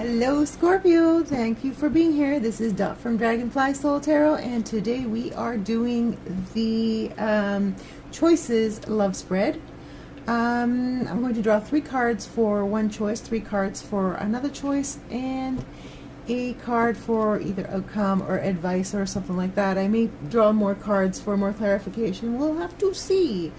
Hello Scorpio, thank you for being here. This is Dot from Dragonfly Soul Tarot, and today we are doing the choices love spread. I'm going to draw 3 cards for one choice, 3 cards for another choice, and a card for either outcome or advice or something like that. I may draw more cards for more clarification. We'll have to see.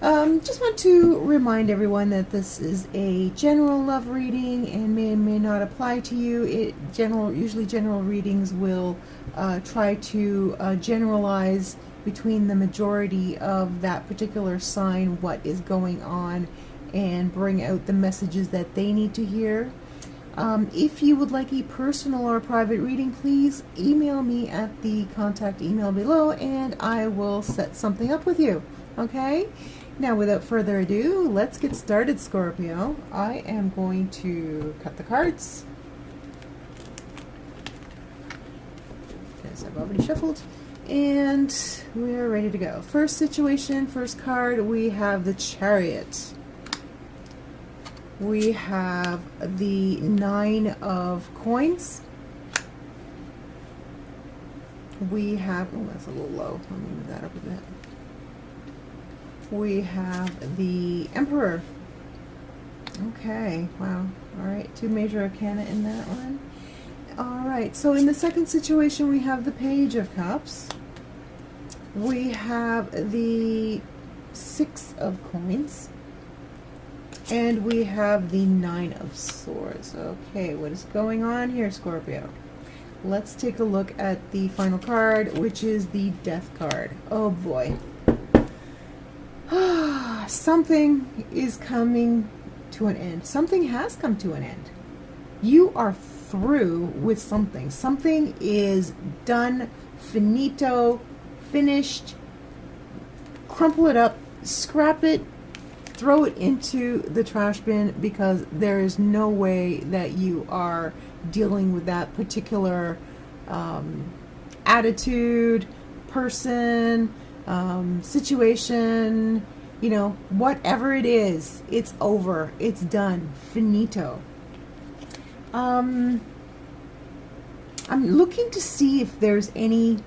Just want to remind everyone that this is a general love reading and may not apply to you. Usually general readings will try to generalize between the majority of that particular sign what is going on and bring out the messages that they need to hear. If you would like a personal or private reading, please email me at the contact email below and I will set something up with you. Okay? Now, without further ado, let's get started, Scorpio. I am going to cut the cards, as I've already shuffled, and we're ready to go. First situation, first card, we have the Chariot. We have the 9 of Coins. We have, oh, that's a little low. Let me move that up a bit. We have the Emperor. Okay, wow. Alright, 2 major arcana in that one. Alright, so in the second situation we have the Page of Cups. We have the 6 of Coins. And we have the 9 of Swords. Okay, what is going on here, Scorpio? Let's take a look at the final card, which is the Death card. Oh boy. Something is coming to an end. Something has come to an end. You are through with something. Something is done, finito, finished. Crumple it up, scrap it, throw it into the trash bin, because there is no way that you are dealing with that particular attitude, person, situation, you know, whatever it is, it's over, it's done, finito. I'm looking to see if there's any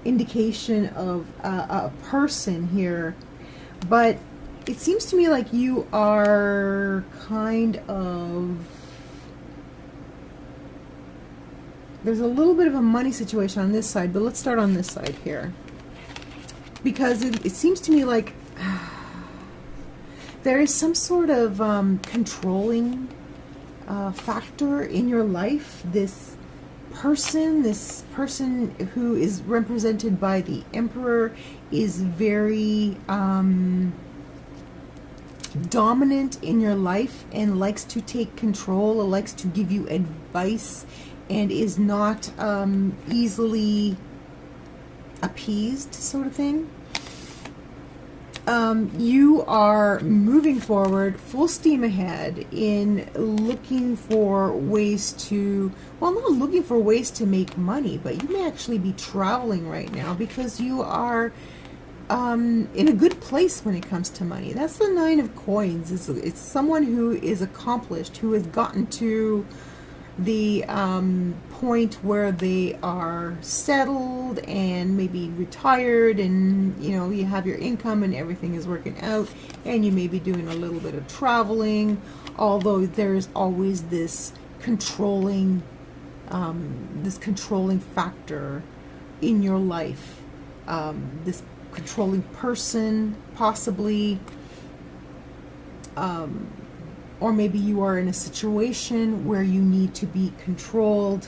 indication of a person here, but it seems to me like you are kind of, there's a little bit of a money situation on this side, but let's start on this side here. Because it seems to me like there is some sort of controlling factor in your life. This person who is represented by the Emperor is very dominant in your life and likes to take control, or likes to give you advice, and is not easily appeased, sort of thing. You are moving forward full steam ahead in looking for ways to, well, not looking for ways to make money, but you may actually be traveling right now because you are in a good place when it comes to money. That's the 9 of Coins. It's someone who is accomplished, who has gotten to the point where they are settled and maybe retired, and you know, you have your income and everything is working out, and you may be doing a little bit of traveling, although there's always this controlling factor in your life, this controlling person, possibly, or maybe you are in a situation where you need to be controlled,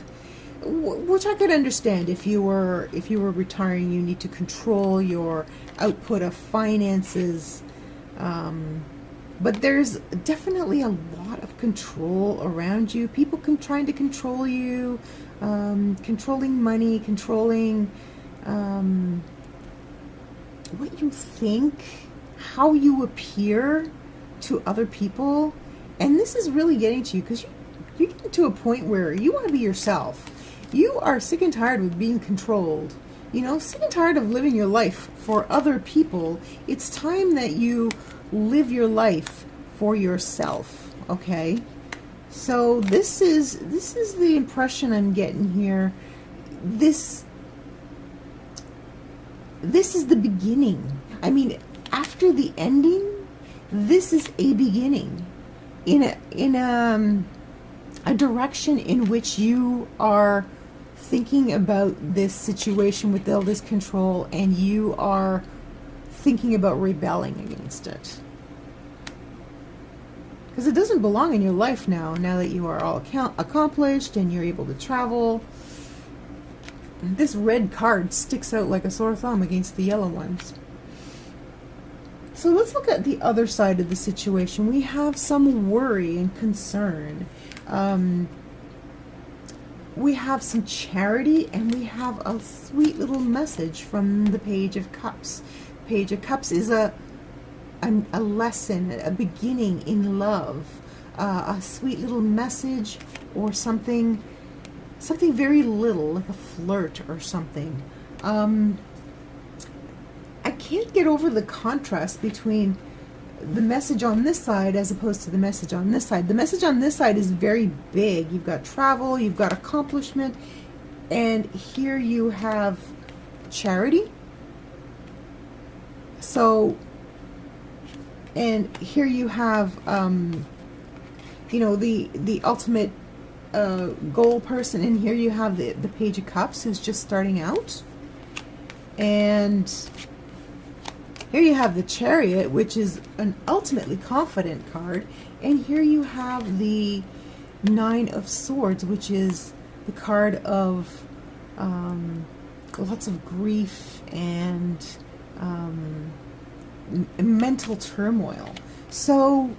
which I could understand. If you were retiring, you need to control your output of finances. But there's definitely a lot of control around you. People trying to control you, controlling money, controlling what you think, how you appear to other people. And this is really getting to you because you get to a point where you want to be yourself. You are sick and tired of being controlled. You know, sick and tired of living your life for other people. It's time that you live your life for yourself, okay? So this is the impression I'm getting here. This is the beginning. I mean, after the ending, this is a beginning in a direction in which you are thinking about this situation with all this control, and you are thinking about rebelling against it. Because it doesn't belong in your life now that you are all accomplished and you're able to travel. This red card sticks out like a sore thumb against the yellow ones. So let's look at the other side of the situation. We have some worry and concern. We have some charity, and we have a sweet little message from the Page of Cups. Page of Cups is a lesson, a beginning in love, a sweet little message, or something very little, like a flirt or something. I can't get over the contrast between the message on this side as opposed to the message on this side. The message on this side is very big. You've got travel, you've got accomplishment, and here you have charity. So, and here you have, you know, the ultimate goal person, and here you have the Page of Cups, who's just starting out, and here you have the Chariot, which is an ultimately confident card, and here you have the Nine of Swords, which is the card of lots of grief and mental turmoil. So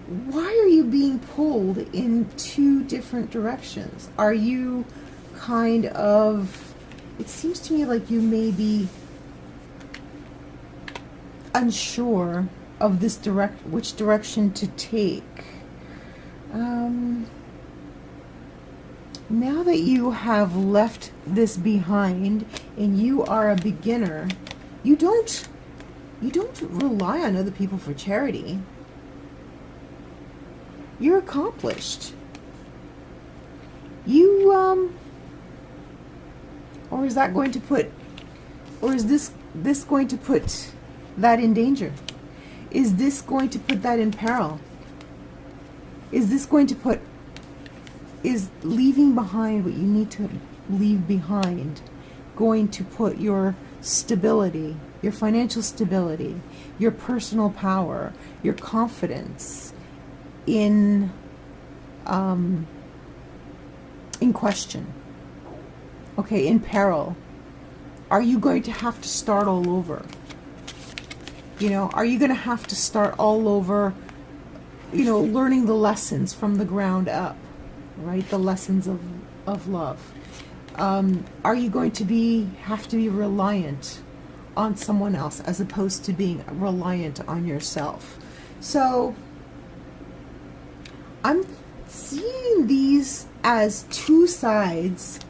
why are you being pulled in two different directions? Are you kind of, it seems to me like you may be unsure of this which direction to take. Now that you have left this behind and you are a beginner, you don't rely on other people for charity. You're accomplished. You or is that going to put, or is this going to put that in danger? Is this going to put that in peril? Is this going to put, is leaving behind what you need to leave behind going to put your stability, your financial stability, your personal power, your confidence in question? Okay, in peril. Are you going to have to start all over? You know, are you going to have to start all over, you know, learning the lessons from the ground up, right? The lessons of love. Are you going to have to be reliant on someone else as opposed to being reliant on yourself? So I'm seeing these as two sides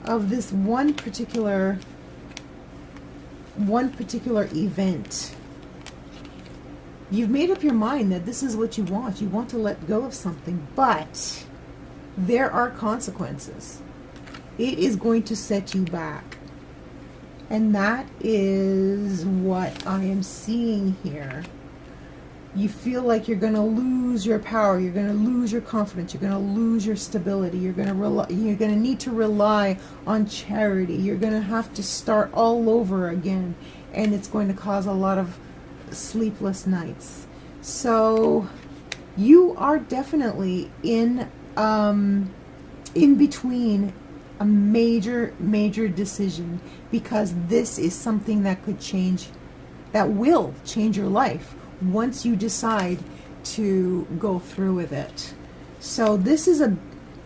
of this one particular event. You've made up your mind that this is what you want. You want to let go of something, but there are consequences. It is going to set you back. And that is what I am seeing here. You feel like you're going to lose your power. You're going to lose your confidence. You're going to lose your stability. You're going to need to rely on charity. You're going to have to start all over again. And it's going to cause a lot of sleepless nights. So you are definitely in between a major decision, because this is something that will change your life once you decide to go through with it. So this is a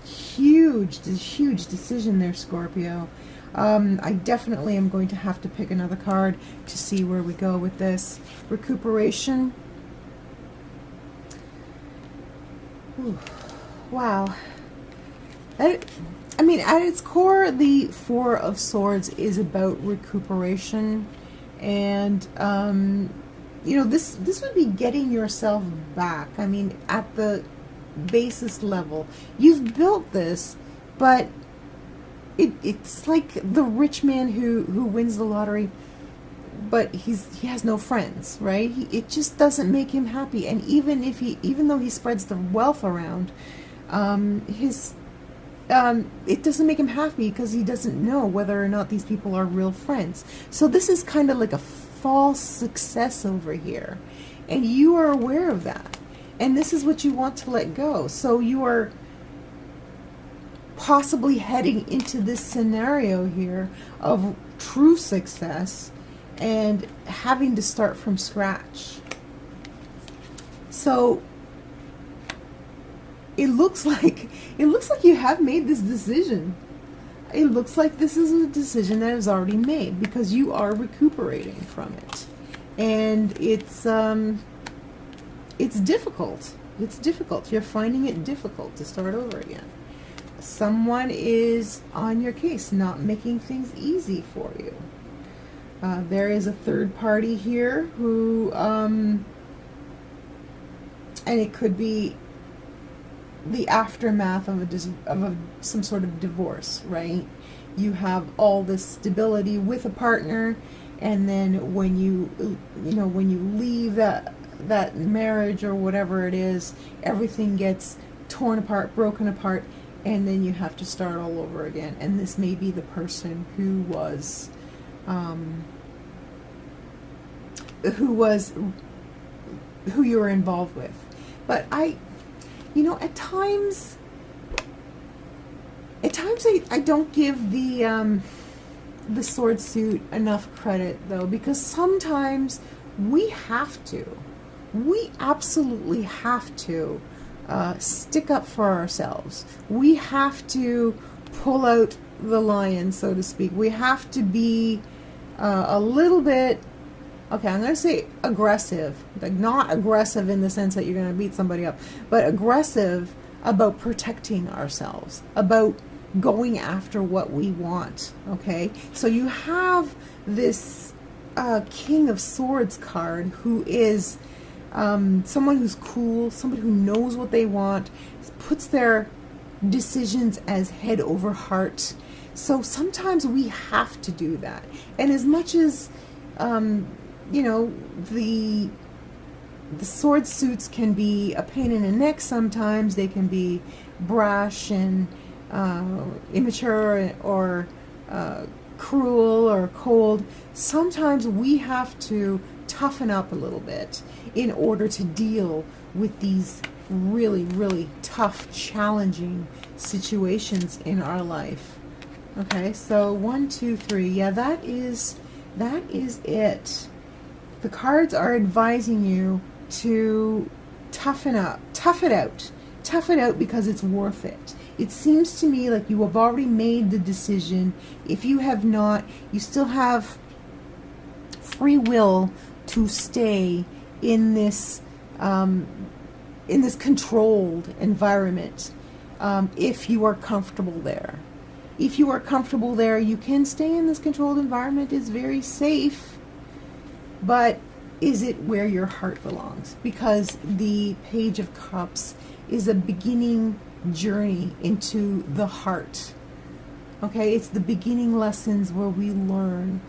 huge decision there, Scorpio. I definitely am going to have to pick another card to see where we go with this. Recuperation. Ooh, wow. I mean, at its core, the Four of Swords is about recuperation. And, you know, this would be getting yourself back. I mean, at the basis level. You've built this, but it's like the rich man who wins the lottery, but he has no friends, right? It just doesn't make him happy. And even though he spreads the wealth around, it doesn't make him happy because he doesn't know whether or not these people are real friends. So this is kind of like a false success over here, and you are aware of that, and this is what you want to let go. So you are possibly heading into this scenario here of true success and having to start from scratch. So it looks like you have made this decision. It looks like this is a decision that is already made because you are recuperating from it, and it's difficult. It's difficult. You're finding it difficult to start over again. Someone is on your case, not making things easy for you. There is a third party here who, and it could be the aftermath of some sort of divorce, right? You have all this stability with a partner, and then when you leave that marriage or whatever it is, everything gets torn apart, broken apart, and then you have to start all over again. And this may be the person who you were involved with. But at times I don't give the sword suit enough credit, though, because sometimes we absolutely have to stick up for ourselves. We have to pull out the lion, so to speak. We have to be a little bit, okay, I'm going to say aggressive. Like, not aggressive in the sense that you're going to beat somebody up, but aggressive about protecting ourselves, about going after what we want, okay? So you have this King of Swords card, who is someone who's cool, somebody who knows what they want, puts their decisions as head over heart. So sometimes we have to do that. And as much as the sword suits can be a pain in the neck sometimes, they can be brash and immature or cruel or cold. Sometimes we have to toughen up a little bit in order to deal with these really, really tough, challenging situations in our life. Okay, so 1, 2, 3. Yeah, that is it. The cards are advising you to toughen up, tough it out because it's worth it. It seems to me like you have already made the decision. If you have not, you still have free will to stay in this controlled environment. If you are comfortable there. If you are comfortable there, you can stay in this controlled environment. It's very safe. But is it where your heart belongs? Because the Page of Cups is a beginning journey into the heart. Okay, it's the beginning lessons where we learn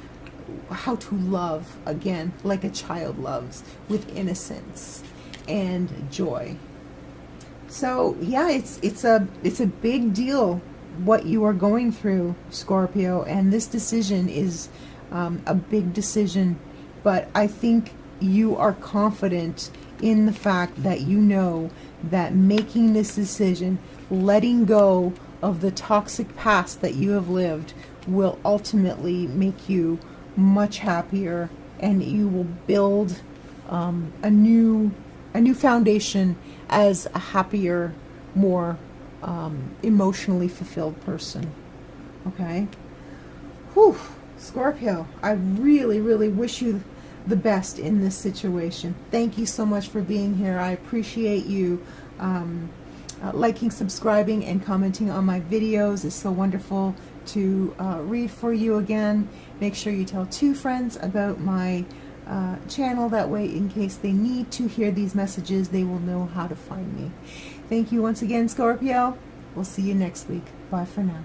how to love again, like a child loves, with innocence and joy. So yeah, it's a big deal what you are going through, Scorpio, and this decision is a big decision. But I think you are confident in the fact that you know that making this decision, letting go of the toxic past that you have lived, will ultimately make you much happier, and you will build a new foundation as a happier, more emotionally fulfilled person. Okay? Whew. Scorpio, I really, really wish you the best in this situation. Thank you so much for being here. I appreciate you liking, subscribing, and commenting on my videos. It's so wonderful to read for you again. Make sure you tell 2 friends about my channel. That way, in case they need to hear these messages, they will know how to find me. Thank you once again, Scorpio. We'll see you next week. Bye for now.